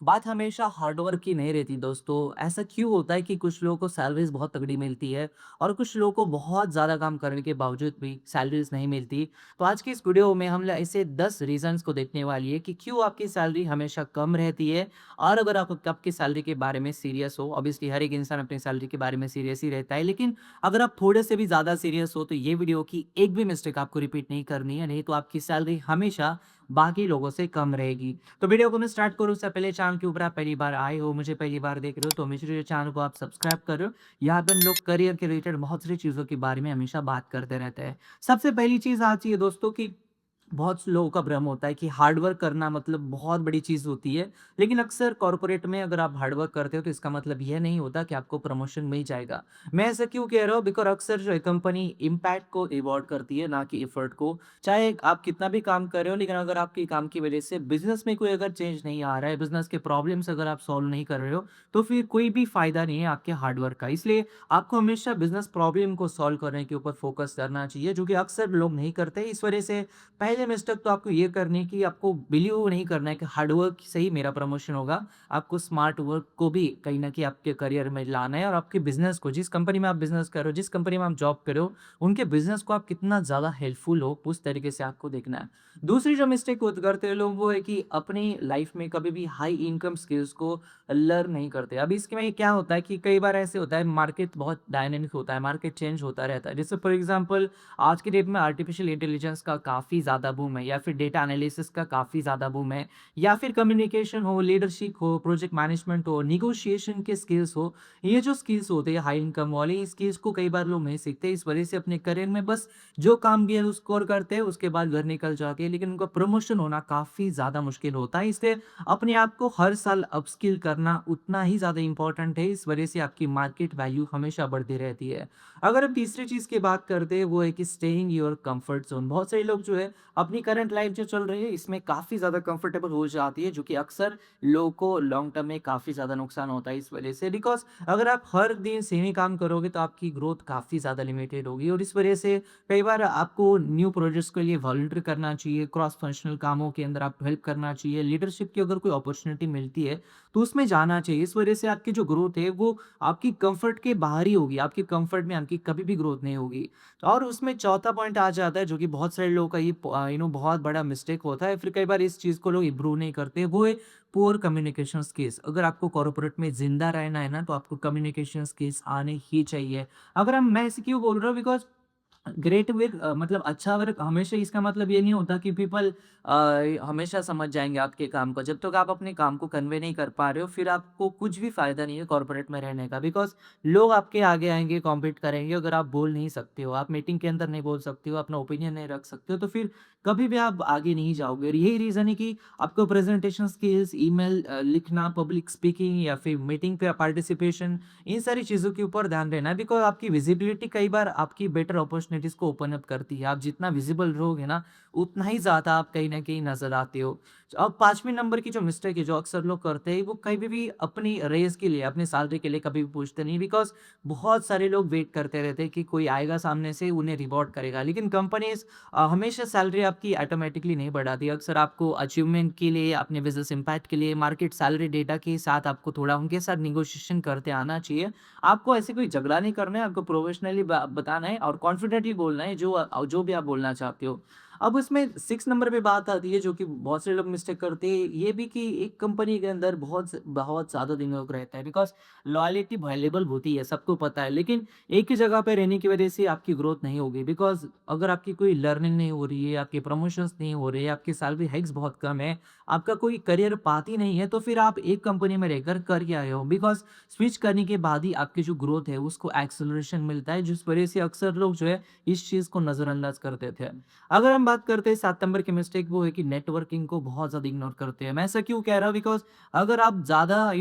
बात हमेशा हार्डवर्क की नहीं रहती दोस्तों। ऐसा क्यों होता है कि कुछ लोगों को सैलरीज़ बहुत तगड़ी मिलती है और कुछ लोगों को बहुत ज़्यादा काम करने के बावजूद भी सैलरीज़ नहीं मिलती। तो आज की इस वीडियो में हम ऐसे 10 रीज़न्स को देखने वाली है कि क्यों आपकी सैलरी हमेशा कम रहती है। और अगर आप आपकी सैलरी के बारे में सीरियस हो, ऑब्वियसली हर एक इंसान अपनी सैलरी के बारे में सीरियस ही रहता है, लेकिन अगर आप थोड़े से भी ज़्यादा सीरियस हो तो ये वीडियो की एक भी मिस्टेक आपको रिपीट नहीं करनी है, नहीं तो आपकी सैलरी हमेशा बाकी लोगों से कम रहेगी। तो वीडियो को मैं स्टार्ट करूँ उससे पहले चैनल के ऊपर आप पहली बार आए हो, मुझे पहली बार देख रहे हो तो हमेशा जो चैनल को आप सब्सक्राइब कर रहे हो। यहाँ पे हम लोग करियर के रिलेटेड बहुत सारी चीज़ों के बारे में हमेशा बात करते रहते हैं। सबसे पहली चीज़ आती है दोस्तों कि बहुत से लोगों का भ्रम होता है कि हार्ड वर्क करना मतलब बहुत बड़ी चीज़ होती है। लेकिन अक्सर कॉर्पोरेट में अगर आप हार्ड वर्क करते हो तो इसका मतलब ये नहीं होता कि आपको प्रमोशन मिल जाएगा। मैं ऐसा क्यों कह रहा हूँ? बिकॉज़ अक्सर जो है कंपनी इम्पैक्ट को रिवॉर्ड करती है, ना कि एफर्ट को। चाहे आप कितना भी काम कर रहे हो, लेकिन अगर आपके काम की वजह से बिज़नेस में कोई अगर चेंज नहीं आ रहा है, बिज़नेस के प्रॉब्लम्स अगर आप सॉल्व नहीं कर रहे हो, तो फिर कोई भी फ़ायदा नहीं है आपके हार्ड वर्क का। इसलिए आपको हमेशा बिज़नेस प्रॉब्लम को सॉल्व करने के ऊपर फ़ोकस करना चाहिए, जो कि अक्सर लोग नहीं करते। इस वजह से पहले मिस्टेक तो आपको ये करनी है कि आपको बिलीव नहीं करना है कि हार्ड वर्क से ही मेरा प्रमोशन होगा। आपको स्मार्ट वर्क को भी कहीं न कहीं आपके करियर में लाना है और आपके बिज़नेस को, जिस कंपनी में आप बिज़नेस कर रहे हो, जिस कंपनी में आप जॉब कर रहे हो, उनके बिज़नेस को आप कितना ज़्यादा हेल्पफुल हो, उस तरीके से आपको देखना है। दूसरी जो मिस्टेक करते हैं लोग वो है कि अपनी लाइफ़ में कभी भी हाई इनकम स्किल्स को लर्न नहीं करते। अब इसमें क्या होता है कि कई बार ऐसे होता है, मार्केट बहुत डायनामिक होता है, मार्केट चेंज होता रहता है। जैसे फॉर एग्ज़ाम्पल आज की डेट में आर्टिफ़िशियल इंटेलिजेंस का काफ़ी ज़्यादा बूम है, या फिर डेटा एनालिसिस का काफ़ी ज़्यादा बूम है, या फिर कम्युनिकेशन हो, लीडरशिप हो, प्रोजेक्ट मैनेजमेंट हो, नेगोशिएशन के स्किल्स हो। ये जो स्किल्स होते हैं हाई इनकम वाले, इस स्किल्स को कई बार लोग नहीं सीखते। इस वजह से अपने करियर में बस जो काम किया है उसको और करते हैं, उसके बाद घर निकल जाते हैं, लेकिन उनका प्रमोशन होना काफ़ी ज़्यादा मुश्किल होता है। इसलिए अपने आप को हर साल अपस्किल करना उतना ही ज़्यादा इम्पोर्टेंट है। इस वजह से आपकी मार्केट वैल्यू हमेशा बढ़ती रहती है। अगर हम तीसरी चीज़ की बात करते हैं वो है कि स्टेइंग योर कंफर्ट ज़ोन। बहुत सारे लोग जो है अपनी करंट लाइफ़ जो चल रही है इसमें काफ़ी ज़्यादा कंफर्टेबल हो जाती है, जो कि अक्सर लोगों को लॉन्ग टर्म में काफ़ी ज़्यादा नुकसान होता है इस वजह से। बिकॉज़ अगर आप हर दिन सेम ही काम करोगे तो आपकी ग्रोथ काफ़ी ज़्यादा लिमिटेड होगी, और इस वजह से कई बार आपको न्यू प्रोजेक्ट्स के लिए वॉलंटियर करना चाहिए, क्रॉस फंक्शनल कामों के अंदर आप हेल्प करना चाहिए, लीडरशिप की अगर कोई अपॉर्च्युनिटी मिलती है तो उसमें जाना चाहिए। इस वजह से आपकी जो ग्रोथ है वो आपकी कंफर्ट के बाहर ही होगी, आपके कंफर्ट में आपकी कभी भी ग्रोथ नहीं होगी। और उसमें चौथा पॉइंट आ जाता है जो कि बहुत सारे लोगों का ये बहुत बड़ा मिस्टेक होता है, फिर कई बार इस चीज़ को लोग इम्प्रूव नहीं करते, वो है पुअर कम्युनिकेशन स्किल्स। अगर आपको कॉर्पोरेट में ज़िंदा रहना है ना, तो आपको कम्युनिकेशन स्किल्स आने ही चाहिए। अगर हम मैं ऐसे क्यों बोल रहा हूँ? बिकॉज़ ग्रेट वर्क मतलब अच्छा वर्क हमेशा इसका मतलब ये नहीं होता कि पीपल हमेशा समझ जाएँगे आपके काम को। जब तक आप अपने काम को कन्वे नहीं कर पा रहे हो, फिर आपको कुछ भी फ़ायदा नहीं है कॉर्पोरेट में रहने का। बिकॉज़ लोग आपके आगे आएँगे, कॉम्पीट करेंगे, अगर आप बोल नहीं सकते हो, आप मीटिंग के अंदर नहीं बोल सकते हो, अपना ओपिनियन नहीं रख सकते हो, तो फिर कभी भी आप आगे नहीं जाओगे। और यही रीज़न है कि आपको प्रेज़ेंटेशन स्किल्स, ईमेल लिखना, पब्लिक स्पीकिंग या फिर मीटिंग पे पार्टिसिपेशन, इन सारी चीज़ों के ऊपर ध्यान देना है। बिकॉज़ आपकी विज़िबिलिटी कई बार आपकी बेटर अपॉर्च्युनिटीज़ को ओपन अप करती है। आप जितना विज़िबल रहोगे ना, उतना ही ज़्यादा आप कहीं न कहीं नज़र आते हो। अब 5वीं नंबर की जो मिस्टेक है, जो अक्सर लोग करते हैं, वो कभी भी अपनी रेज़ के लिए, अपनी सैलरी के लिए कभी भी पूछते नहीं। बिकॉज़ बहुत सारे लोग वेट करते रहते हैं कि कोई आएगा सामने से उन्हें रिवॉर्ड करेगा। लेकिन कंपनीज़ हमेशा सैलरी आपकी ऑटोमैटिकली नहीं बढ़ाती। अक्सर आपको अचीवमेंट के लिए, अपने बिज़नेस इम्पैक्ट के लिए, मार्केट सैलरी डेटा के साथ आपको थोड़ा उनके साथ नेगोशिएशन करते आना चाहिए। आपको ऐसे कोई झगड़ा नहीं करना है, आपको प्रोफेशनली बताना है और कॉन्फिडेंटली बोलना है जो भी आप बोलना चाहते हो। अब इसमें 6 नंबर पे बात आती है जो कि बहुत से लोग मिस्टेक करते हैं, ये भी कि एक कंपनी के अंदर बहुत ज़्यादा दिन लोग रहता है। बिकॉज़ लॉयल्टी वैल्यूएबल होती है, सबको पता है, लेकिन एक ही जगह पे रहने की वजह से आपकी ग्रोथ नहीं होगी। बिकॉज़ अगर आपकी कोई लर्निंग नहीं हो रही है, आपके प्रमोशंस नहीं हो रहे हैं, आपकी सैलरी हाइक्स बहुत कम है, आपका कोई करियर पाथ ही नहीं है, तो फिर आप एक कंपनी में रहकर कर क्या रहे हो? बिकॉज़ स्विच करने के बाद ही आपकी जो ग्रोथ है उसको एक्सेलरेशन मिलता है, जिस वजह से अक्सर लोग जो है इस चीज़ को नज़रअंदाज कर देते हैं। अगर हम बात करते हैं 7 नंबर की मिस्टेक, वो है कि नेटवर्किंग को बहुत ज़्यादा इग्नोर करते हैं। मैं ऐसा क्यों कह रहा हूँ? बिकॉज़ अगर आप ज़्यादा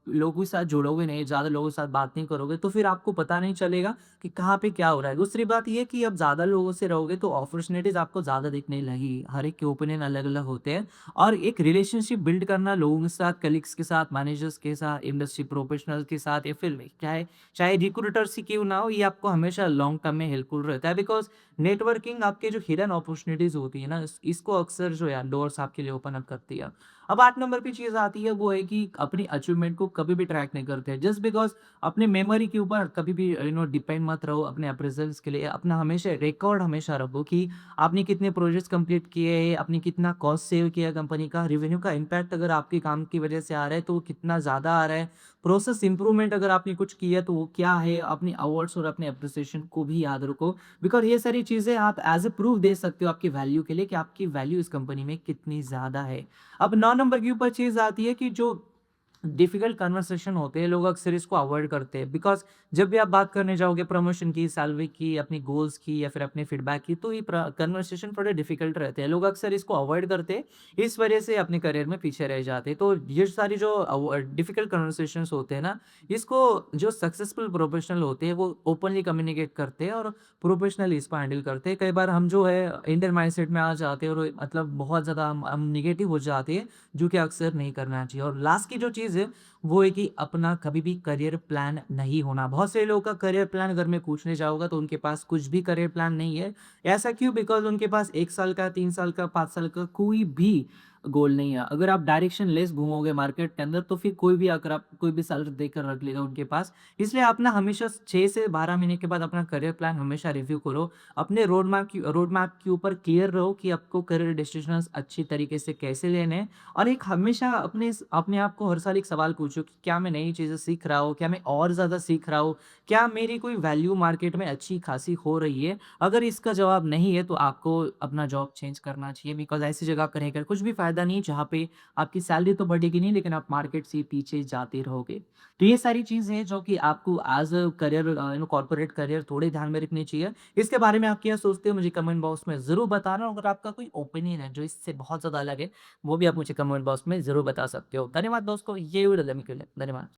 लोगों के साथ जुड़ोगे नहीं, ज़्यादा लोगों के साथ बात नहीं करोगे, तो फिर आपको पता नहीं चलेगा कि कहाँ पे क्या हो रहा है। दूसरी बात ये है कि अब ज़्यादा लोगों से रहोगे तो अपॉर्च्युनिटीज़ आपको ज़्यादा दिखने लगेगी। हर एक के ओपिनियन अलग-अलग होते हैं, और एक रिलेशनशिप बिल्ड करना लोगों के साथ, कलीग्स के साथ, मैनेजर्स के साथ, इंडस्ट्री प्रोफेशनल्स के साथ, या फिर चाहे चाहे रिक्रूटर्स ही क्यों ना हो, ये आपको हमेशा लॉन्ग टर्म में हेल्पफुल रहता है। बिकॉज़ नेटवर्किंग आपके जो हिडन अपॉर्च्युनिटीज़ होती है ना, इसको अक्सर जो है डोर्स आपके लिए ओपन अप करती है। अब 8 नंबर पे चीज़ आती है वो है कि अपनी अचीवमेंट को कभी भी ट्रैक नहीं करते। जस्ट बिकॉज़ अपने मेमोरी के ऊपर कभी भी डिपेंड मत रहो अपने अप्रेज़ल्स के लिए। अपना हमेशा रिकॉर्ड हमेशा रखो कि आपने कितने प्रोजेक्ट्स कंप्लीट किए हैं, आपने कितना कॉस्ट सेव किया कंपनी का, रेवेन्यू का इम्पैक्ट अगर आपके काम की वजह से आ रहा है तो वो कितना ज़्यादा आ रहा है, प्रोसेस इंप्रूवमेंट अगर आपने कुछ किया तो वो क्या है, अपने अवार्ड्स और अपने एप्रिसिएशन को भी याद रखो। बिकॉज़ ये सारी चीज़ें आप एज़ अ प्रूफ दे सकते हो आपकी वैल्यू के लिए कि आपकी वैल्यू इस कंपनी में कितनी ज़्यादा है। अब 9 नंबर के ऊपर चीज़ आती है कि जो डिफिकल्ट कन्वर्सेशन होते हैं, लोग अक्सर इसको अवॉइड करते हैं बिकॉज़ जब भी आप बात करने जाओगे प्रमोशन की, सैलरी की, अपनी गोल्स की या फिर अपने फीडबैक की, तो ये कन्वर्सेशन थोड़े डिफिकल्ट रहते हैं। लोग अक्सर इसको अवॉइड करते हैं, इस वजह से अपने करियर में पीछे रह जाते हैं। तो ये सारी जो डिफिकल्ट कन्वर्सेशंस होते हैं ना, इसको जो सक्सेसफुल प्रोफेशनल होते हैं, वो ओपनली कम्युनिकेट करते हैं और प्रोफेशनली इसको हैंडल करते हैं। कई बार हम जो है इंडियन माइंडसेट में आ जाते हैं और मतलब बहुत ज़्यादा हम नेगेटिव हो जाते हैं, जो कि अक्सर नहीं करना चाहिए। और लास्ट की जो चीज़ है, वो है कि अपना कभी भी करियर प्लान नहीं होना। बहुत से लोगों का करियर प्लान अगर मैं पूछने जाऊँगा तो उनके पास कुछ भी करियर प्लान नहीं है। ऐसा क्यों? बिकॉज़ उनके पास 1 साल का, 3 साल का, 5 साल का कोई भी गोल नहीं है। अगर आप डायरेक्शनलेस घूमोगे मार्केट के अंदर तो फिर कोई भी अगर आप कोई भी सैलरी देकर रख लेगा उनके पास। इसलिए आप ना हमेशा 6 से 12 महीने के बाद अपना करियर प्लान हमेशा रिव्यू करो। अपने रोड मैप के ऊपर क्लियर रहो कि आपको करियर डिसीजंस अच्छी तरीके से कैसे लेने हैं। और एक हमेशा अपने आप को हर साल एक सवाल पूछो कि क्या मैं नई चीज़ें सीख रहा हूँ? क्या मैं और ज़्यादा सीख रहा हूँ? क्या मेरी कोई वैल्यू मार्केट में अच्छी खासी हो रही है? अगर इसका जवाब नहीं है तो आपको अपना जॉब चेंज करना चाहिए बिकॉज़ ऐसी जगह पर रहकर कुछ भी फ़ायदा नहीं जहाँ पे आपकी सैलरी तो बढ़ेगी नहीं लेकिन आप मार्केट से पीछे जाते रहोगे। तो ये सारी चीज़ें हैं जो कि आपको as a career corporate career थोड़े ध्यान में रखनी चाहिए। इसके बारे में आप क्या सोचते हो मुझे कमेंट बॉक्स में ज़रूर बताना। अगर आपका कोई ओपिनियन है जो इससे बहुत ज़्यादा अलग है वो भी आप मुझे कमेंट बॉक्स में ज़रूर बता सकते हो। धन्यवाद दोस्तों, ये वीडियो देखने के लिए। धन्यवाद।